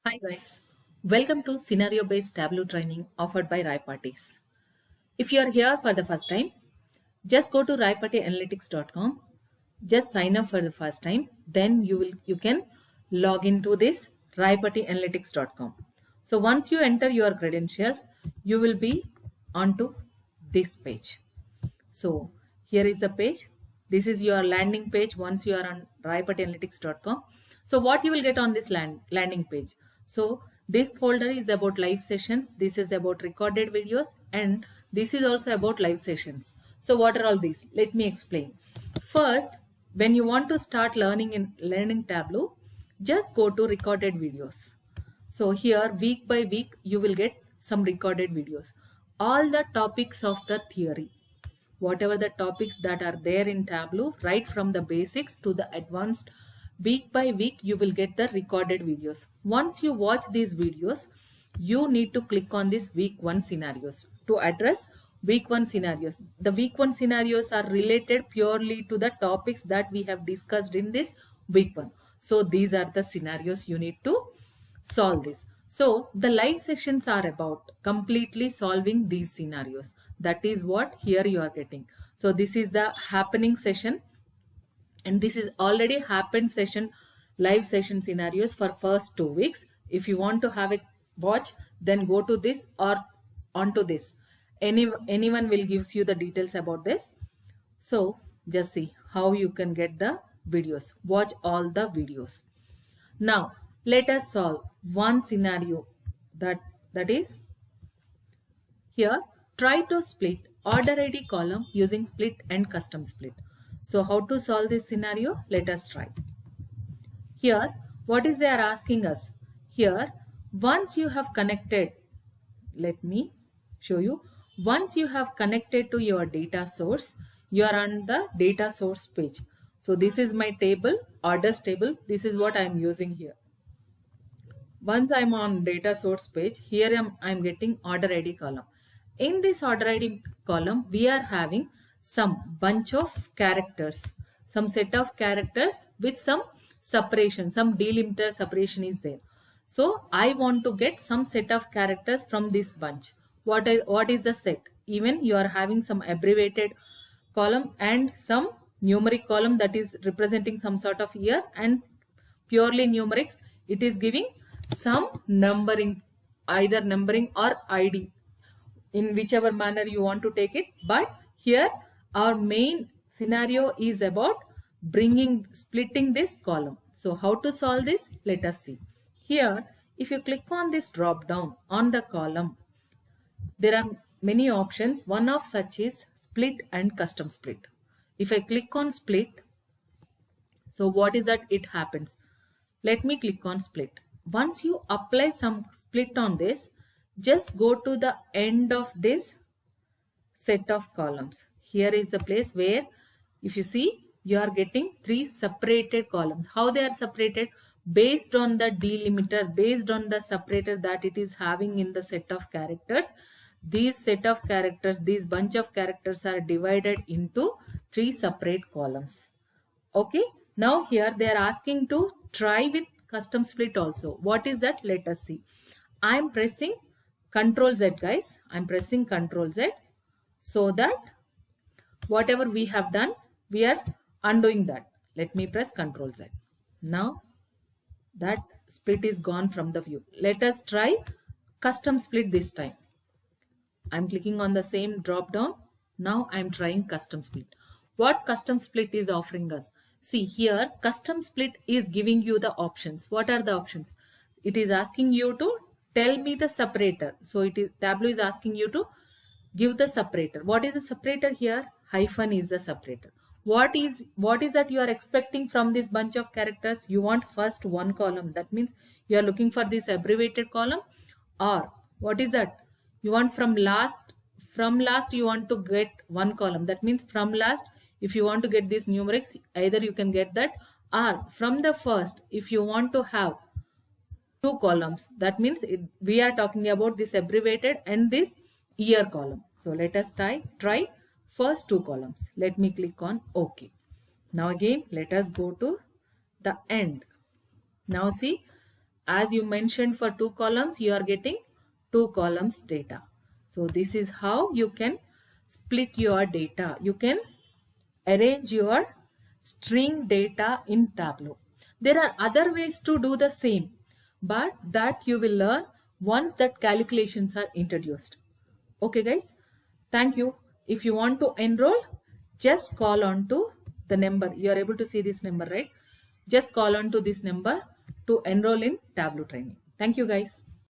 Hi guys, welcome to scenario based Tableau training offered by Raiparties. If you are here for the first time, just go to raipartyanalytics.com. Just sign up for the first time, then you can log into this raipartyanalytics.com. So once you enter your credentials, you will be onto this page. So here is the page. This is your landing page once you are on raipartyanalytics.com. So what you will get on this landing page. So this folder is about live sessions. This is about recorded videos, and this is also about live sessions. So what are all these? Let me explain. First, when you want to start learning Tableau, just go to recorded videos. So here week by week you will get some recorded videos. All the topics of the theory, whatever the topics that are there in Tableau, right from the basics to the advanced, week by week you will get the recorded videos. Once you watch these videos, you need to click on this week 1 scenarios to address week 1 scenarios. The week 1 scenarios are related purely to the topics that we have discussed in this week 1. So these are the scenarios you need to solve this. So the live sessions are about completely solving these scenarios. That is what here you are getting. So this is the happening session, and this is already happened session, live session scenarios for first 2 weeks. If you want to have a watch, then go to this or onto this. Anyone will gives you the details about this. So just see how you can get the videos. Watch all the videos. Now let us solve one scenario that is here. Try to split order ID column using split and custom split. So how to solve this scenario? Let us try. Here what is they are asking us? Here once you have connected, let me show you. Once you have connected to your data source, you are on the data source page. So this is my table, orders table. This is what I am using here. Once I'm on data source page, here I'm getting order ID column. In this order ID column, we are having some bunch of characters, some set of characters with some separation, some delimiter separation is there. So I want to get some set of characters from this bunch. What is the set? Even you are having some abbreviated column and some numeric column that is representing some sort of year, and purely numerics, it is giving some numbering, either numbering or ID, in whichever manner you want to take it. But here our main scenario is about splitting this column. So how to solve this? Let us see. Here if you click on this drop down on the column, there are many options. One of such is split and custom split. If I click on split, so what is that? It happens. Let me click on split. Once you apply some split on this, just go to the end of this set of columns. Here is the place where, if you see, you are getting 3 separated columns. How they are separated? Based on the delimiter, based on the separator that it is having in the set of characters. These set of characters, these bunch of characters are divided into 3 separate columns. Okay, now here they are asking to try with custom split also. What is that? Let us see. I am pressing Ctrl Z, guys. I am pressing Ctrl Z, so that whatever we have done, we are undoing that. Let me press Ctrl Z. Now that split is gone from the view. Let us try custom split this time. I'm clicking on the same drop down. Now I'm trying custom split. What custom split is offering us? See here, custom split is giving you the options. What are the options? It is asking you to tell me the separator. So Tableau is asking you to give the separator. What is the separator here? Hyphen is the separator. What is that you are expecting from this bunch of characters? You want first one column. That means you are looking for this abbreviated column. Or what is that? You want from last you want to get one column. That means from last, if you want to get these numerics, either you can get that, or from the first, if you want to have 2 columns. That means we are talking about this abbreviated and this year column. So let us try first 2 columns. Let me click on OK. Now again let us go to the end. Now see, As you mentioned for 2 columns, you are getting 2 columns data. So this is how you can split your data. You can arrange your string data in Tableau. There are other ways to do the same, but that you will learn once that calculations are introduced. Okay guys, thank you. If you want to enroll, just call on to the number. You are able to see this number, right? Just call on to this number to enroll in Tableau training. Thank you guys.